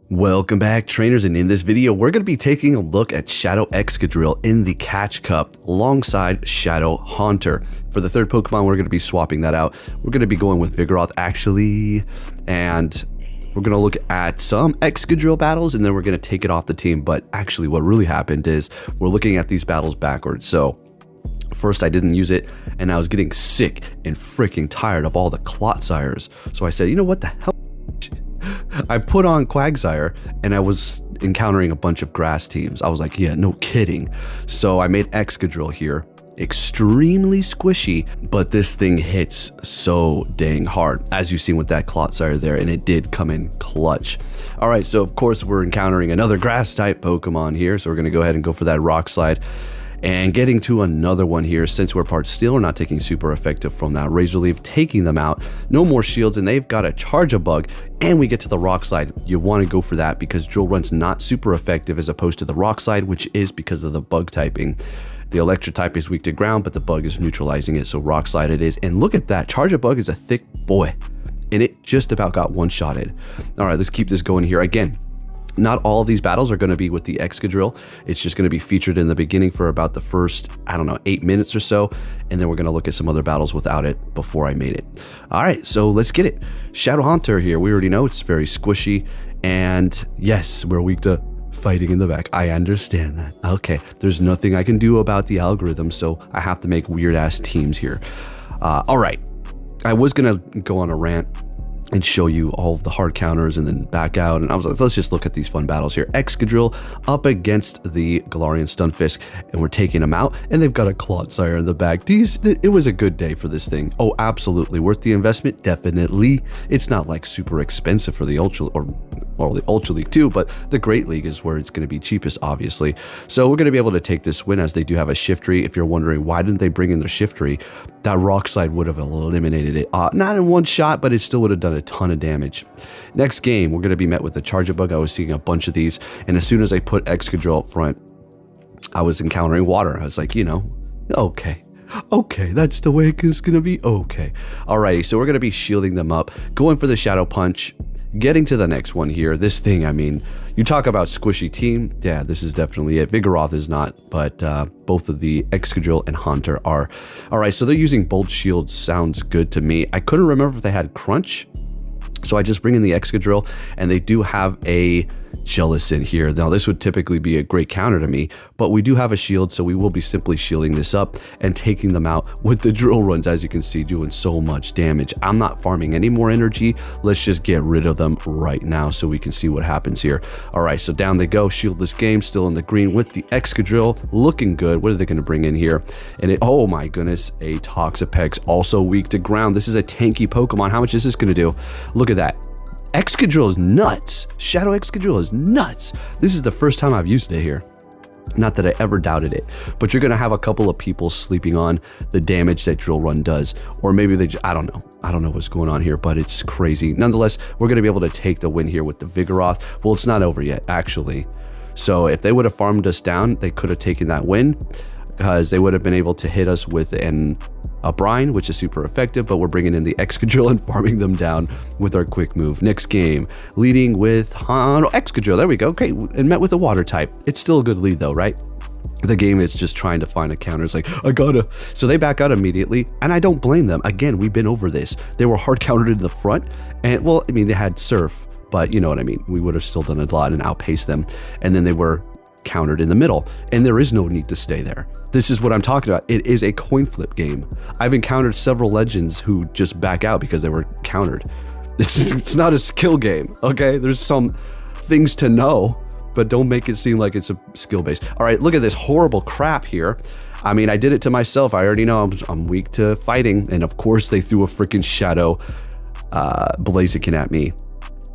Welcome back, trainers, and in this video we're going to be taking a look at Shadow Excadrill in the Catch Cup alongside Shadow Haunter. For the third Pokemon, we're going to be swapping that out. We're going to be going with Vigoroth actually, and we're going to look at some Excadrill battles and then we're going to take it off the team. But actually what really happened is we're looking at these battles backwards. So first I didn't use it and I was getting sick and freaking tired of all the Clotsires. So I said, you know what the hell? I put on Quagsire and I was encountering a bunch of grass teams. I was like, yeah, no kidding. So I made Excadrill here. Extremely squishy, but this thing hits so dang hard, as you've seen with that Clotsire there, and it did come in clutch. All right, so of course we're encountering another grass type Pokemon here, so we're gonna go ahead and go for that Rock Slide. And getting to another one here, since we're part steel, we're not taking super effective from that Razor Leaf, taking them out. No more shields, and they've got a Charge-a-Bug, and we get to the Rock Slide. You want to go for that because Drill Run's not super effective as opposed to the Rock Slide, which is because of the bug typing. The Electric type is weak to ground, but the bug is neutralizing it, so Rock Slide it is. And look at that, Charge-a-Bug is a thick boy, and it just about got one-shotted. All right, let's keep this going here. Again, not all of these battles are going to be with the Excadrill. It's just going to be featured in the beginning for about the first, 8 minutes or so. And then we're going to look at some other battles without it before I made it. All right, so let's get it. Shadow Haunter here. We already know it's very squishy. And yes, we're weak to fighting in the back. I understand that. Okay, there's nothing I can do about the algorithm, so I have to make weird ass teams here. All right, I was going to go on a rant and show you all of the hard counters and then back out, and I was like, let's just look at these fun battles here. Excadrill up against the Galarian Stunfisk, and we're taking them out, and they've got a Clotsire in the back. It was a good day for this thing. Oh, absolutely worth the investment, definitely. It's not like super expensive for the Ultra or the Ultra League too, but the Great League is where it's going to be cheapest, obviously. So we're going to be able to take this win, as they do have a Shiftry. If you're wondering why didn't they bring in their Shiftry, that Rock Slide would have eliminated it. Not in one shot, but it still would have done a ton of damage. Next game, we're going to be met with a Charge-a-Bug. I was seeing a bunch of these, and as soon as I put Excadrill up front, I was encountering water. I was like, you know, okay, that's the way it's going to be. Okay. Alrighty, so we're going to be shielding them up, going for the Shadow Punch. Getting to the next one here, this thing, I mean, you talk about squishy team, yeah, this is definitely it. Vigoroth is not, but both of the Excadrill and Haunter are. All right, so they're using Bolt Shield, sounds good to me. I couldn't remember if they had Crunch, so I just bring in the Excadrill, and they do have a Jellicent here. Now, this would typically be a great counter to me, but we do have a shield, so we will be simply shielding this up and taking them out with the Drill Runs, as you can see, doing so much damage. I'm not farming any more energy. Let's just get rid of them right now so we can see what happens here. All right, so down they go. Shieldless game, still in the green with the Excadrill, looking good. What are they going to bring in here? And oh my goodness, a Toxapex, also weak to ground. This is a tanky Pokemon. How much is this going to do? Look at that. Excadrill is nuts. Shadow Excadrill is nuts. This is the first time I've used it here. Not that I ever doubted it, but you're going to have a couple of people sleeping on the damage that Drill Run does. Or maybe they just, I don't know. I don't know what's going on here, but it's crazy. Nonetheless, we're going to be able to take the win here with the Vigoroth. Well, it's not over yet, actually. So if they would have farmed us down, they could have taken that win, because they would have been able to hit us with a Brine, which is super effective, but we're bringing in the Excadrill and farming them down with our quick move. Next game, leading with Excadrill. There we go. Okay, and met with a water type. It's still a good lead though, right? The game is just trying to find a counter. It's like, I gotta. So they back out immediately, and I don't blame them. Again, we've been over this. They were hard countered in the front, and well, I mean, they had Surf, but you know what I mean. We would have still done a lot and outpaced them, and then they were countered in the middle, and there is no need to stay there. This is what I'm talking about. It is a coin flip game. I've encountered several legends who just back out because they were countered. It's not a skill game, okay? There's some things to know, but don't make it seem like it's a skill based. All right, look at this horrible crap here. I mean, I did it to myself. I already know I'm weak to fighting, and of course they threw a freaking Shadow Blaziken at me.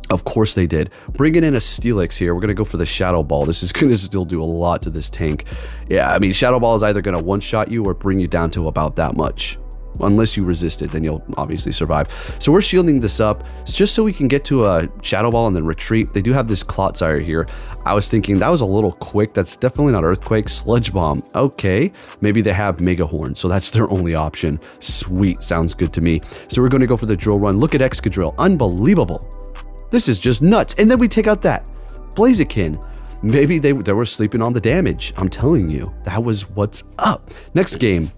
Of course they did. Bringing in a Steelix here. We're going to go for the Shadow Ball. This is going to still do a lot to this tank. Yeah, I mean, Shadow Ball is either going to one-shot you or bring you down to about that much. Unless you resist it, then you'll obviously survive. So we're shielding this up just so we can get to a Shadow Ball and then retreat. They do have this Clotsire here. I was thinking that was a little quick. That's definitely not Earthquake. Sludge Bomb. Okay. Maybe they have Mega Horn, so that's their only option. Sweet. Sounds good to me. So we're going to go for the Drill Run. Look at Excadrill. Unbelievable. This is just nuts. And then we take out that. Blaziken. Maybe they were sleeping on the damage. I'm telling you, that was what's up. Next game.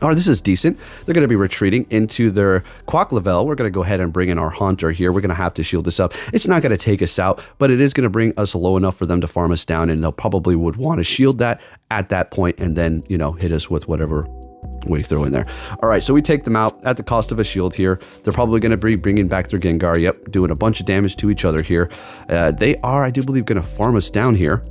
Oh, this is decent. They're going to be retreating into their Quacklevel. We're going to go ahead and bring in our Haunter here. We're going to have to shield this up. It's not going to take us out, but it is going to bring us low enough for them to farm us down, and they'll probably would want to shield that at that point and then, you know, hit us with whatever we throw in there. All right, so we take them out at the cost of a shield here. They're probably going to be bringing back their Gengar. Yep, doing a bunch of damage to each other here. They are, I do believe, going to farm us down here.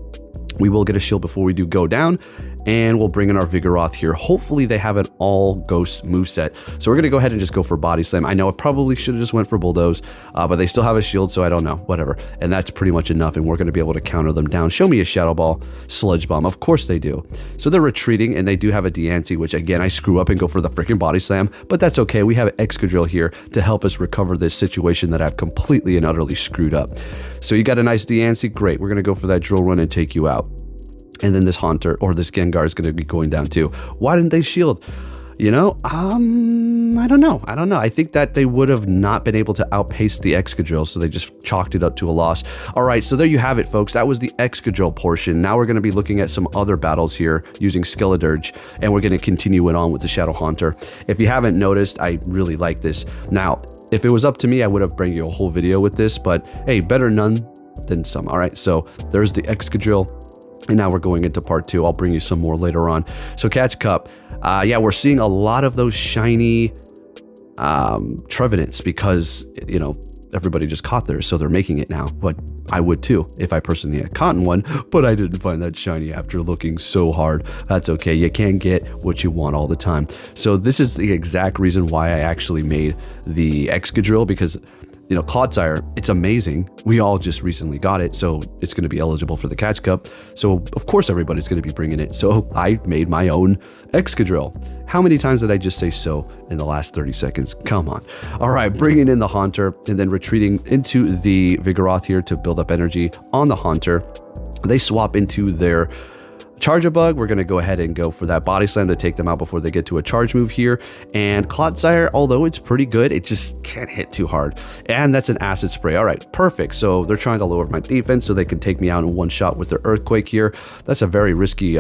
We will get a shield before we do go down, and we'll bring in our Vigoroth here. Hopefully they have an all ghost moveset. So we're going to go ahead and just go for Body Slam. I know I probably should have just went for Bulldoze, but they still have a shield, so I don't know. Whatever. And that's pretty much enough, and we're going to be able to counter them down. Show me a Shadow Ball, Sludge Bomb. Of course they do. So they're retreating, and they do have a Niantic, which again, I screw up and go for the freaking Body Slam, but that's okay. We have Excadrill here to help us recover this situation that I've completely and utterly screwed up. So you got a nice Niantic. Great. We're going to go for that Drill Run and take you out. And then this Haunter or this Gengar is going to be going down too. Why didn't they shield? You know, I don't know. I think that they would have not been able to outpace the Excadrill, so they just chalked it up to a loss. All right, so there you have it, folks. That was the Excadrill portion. Now we're going to be looking at some other battles here using Skeledirge, and we're going to continue it on with the Shadow Haunter. If you haven't noticed, I really like this. Now, if it was up to me, I would have bring you a whole video with this, but hey, better none than some. All right, so there's the Excadrill. And now we're going into part 2. I'll bring you some more later on. So Catch Cup. Yeah, we're seeing a lot of those shiny Trevenants because, you know, everybody just caught theirs, so they're making it now. But I would too if I personally had caught one, but I didn't find that shiny after looking so hard. That's okay. You can't get what you want all the time. So this is the exact reason why I actually made the Excadrill, because you know, Clodsire, it's amazing. We all just recently got it, so it's going to be eligible for the Catch Cup. So, of course, everybody's going to be bringing it. So, I made my own Excadrill. How many times did I just say so in the last 30 seconds? Come on. All right, bringing in the Haunter and then retreating into the Vigoroth here to build up energy on the Haunter. They swap into their Charge-a-Bug. We're going to go ahead and go for that Body Slam to take them out before they get to a charge move here. And Clodsire, although it's pretty good, it just can't hit too hard. And that's an Acid Spray. All right, perfect. So they're trying to lower my defense so they can take me out in one shot with their Earthquake here. That's a very risky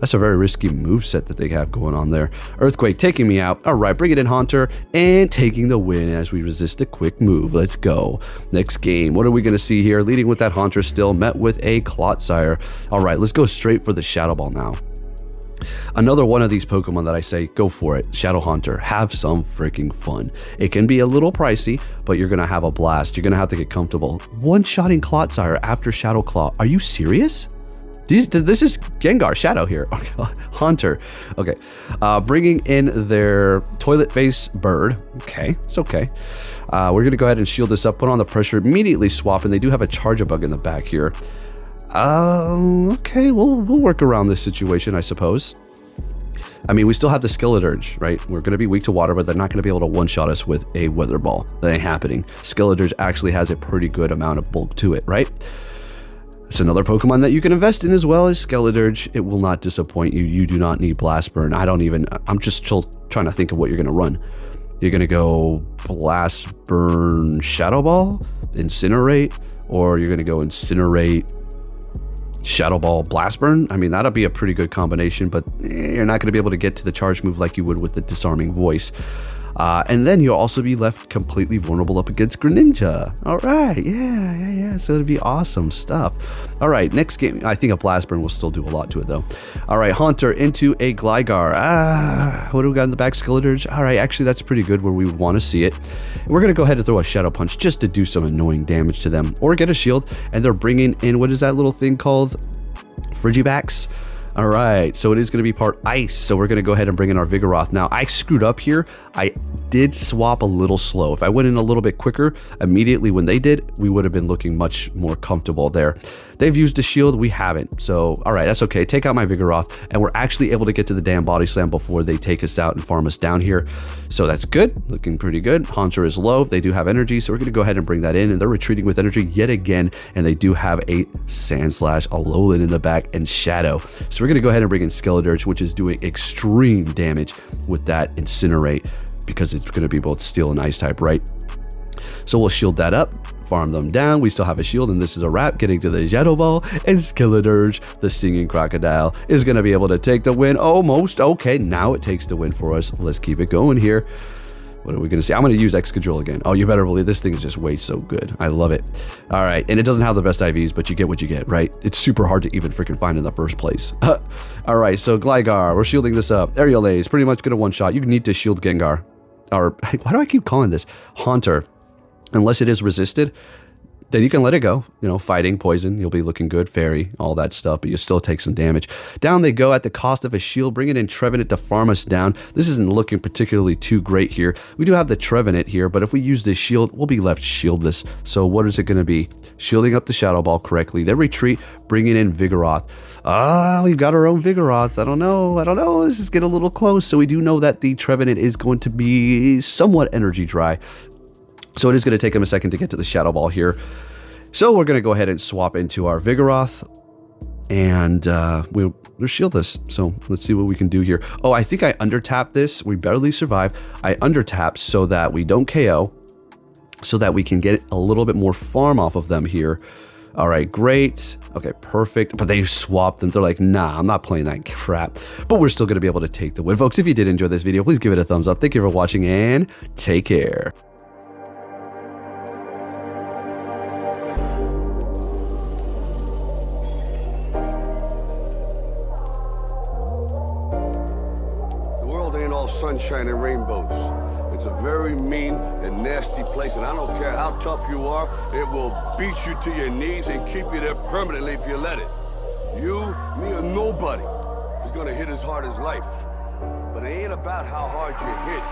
moveset that they have going on there. Earthquake taking me out. All right, bring it in, Haunter, and taking the win as we resist a quick move. Let's go. Next game. What are we going to see here? Leading with that Haunter still, met with a Clodsire. All right, let's go straight for the Shadow Ball now. Another one of these Pokemon that I say, go for it. Shadow Haunter, have some freaking fun. It can be a little pricey, but you're going to have a blast. You're going to have to get comfortable. One-shotting Clodsire after Shadow Claw. Are you serious? This is Gengar Shadow here. Haunter. Okay. Bringing in their Toilet Face Bird. Okay. It's okay. We're going to go ahead and shield this up, put on the pressure, immediately swap, and they do have a Charge-a-Bug in the back here. Okay. We'll work around this situation, I suppose. I mean, we still have the Skeledirge, right? We're going to be weak to water, but they're not going to be able to one-shot us with a Weather Ball. That ain't happening. Skeledirge actually has a pretty good amount of bulk to it, right? It's another Pokemon that you can invest in as well as Skeledirge. It will not disappoint you. You do not need Blast Burn. I'm just trying to think of what you're going to run. You're going to go Blast Burn Shadow Ball, Incinerate, or you're going to go Incinerate, Shadow Ball, Blast Burn. I mean, that'll be a pretty good combination, but you're not going to be able to get to the charge move like you would with the Disarming Voice. And then you'll also be left completely vulnerable up against Greninja. All right, yeah. So it'd be awesome stuff. All right, next game. I think a Blast Burn will still do a lot to it, though. All right, Haunter into a Gligar. What do we got in the back? Skeledirge. All right, actually, that's pretty good where we would want to see it. We're going to go ahead and throw a Shadow Punch just to do some annoying damage to them. Or get a shield, and they're bringing in, what is that little thing called? Frigibax. All right, so it is going to be part ice, so we're going to go ahead and bring in our Vigoroth. Now, I screwed up here. I did swap a little slow. If I went in a little bit quicker, immediately when they did, we would have been looking much more comfortable there. They've used a shield, we haven't. So, all right, that's okay. Take out my Vigoroth, and we're actually able to get to the damn Body Slam before they take us out and farm us down here. So that's good, looking pretty good. Haunter is low. They do have energy, so we're going to go ahead and bring that in, and they're retreating with energy yet again, and they do have a Sandslash, a Alolan in the back, and Shadow. So we're going to go ahead and bring in Skeledirge, which is doing extreme damage with that Incinerate because it's going to be both Steel and Ice type, right? So we'll shield that up, farm them down. We still have a shield, and this is a wrap. Getting to the Shadow Ball, and Skeledirge, the Singing Crocodile, is going to be able to take the win. Almost. Okay, now it takes the win for us. Let's keep it going here. What are we going to see? I'm going to use Excadrill again. Oh, you better believe this thing is just way so good. I love it. All right, and it doesn't have the best IVs, but you get what you get, right? It's super hard to even freaking find in the first place. All right, so Gligar, we're shielding this up. Aerial Ace, pretty much going to one-shot. You need to shield Gengar. Or, why do I keep calling this? Haunter. Unless it is resisted, then you can let it go. You know, fighting, poison, you'll be looking good, fairy, all that stuff, but you still take some damage. Down they go at the cost of a shield, bringing in Trevenant to farm us down. This isn't looking particularly too great here. We do have the Trevenant here, but if we use this shield, we'll be left shieldless. So what is it going to be? Shielding up the Shadow Ball correctly. Then retreat, bringing in Vigoroth. We've got our own Vigoroth. I don't know. This is getting a little close. So we do know that the Trevenant is going to be somewhat energy dry. So it is going to take him a second to get to the Shadow Ball here. So we're going to go ahead and swap into our Vigoroth. And we're shieldless. So let's see what we can do here. Oh, I think I undertapped this. We barely survive. I undertapped so that we don't KO. So that we can get a little bit more farm off of them here. All right, great. Okay, perfect. But they swapped them. They're like, nah, I'm not playing that crap. But we're still going to be able to take the win. Folks, if you did enjoy this video, please give it a thumbs up. Thank you for watching and take care. Sunshine and rainbows. It's a very mean and nasty place, and I don't care how tough you are, it will beat you to your knees and keep you there permanently if you let it. You, me, or nobody is gonna hit as hard as life. But it ain't about how hard you hit.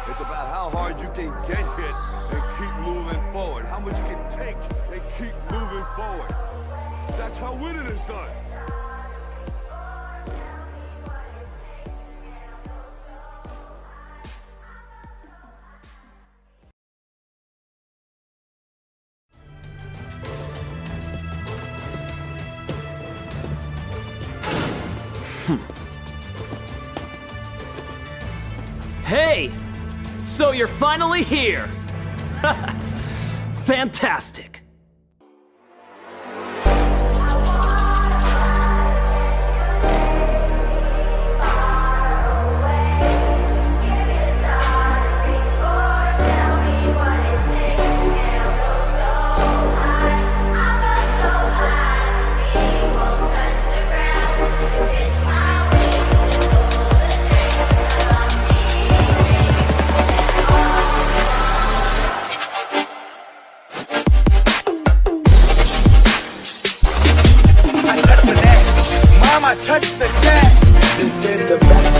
It's about how hard you can get hit and keep moving forward. How much you can take and keep moving forward. That's how winning is done. Hey! So you're finally here! Fantastic! Touch the cat. This is the best.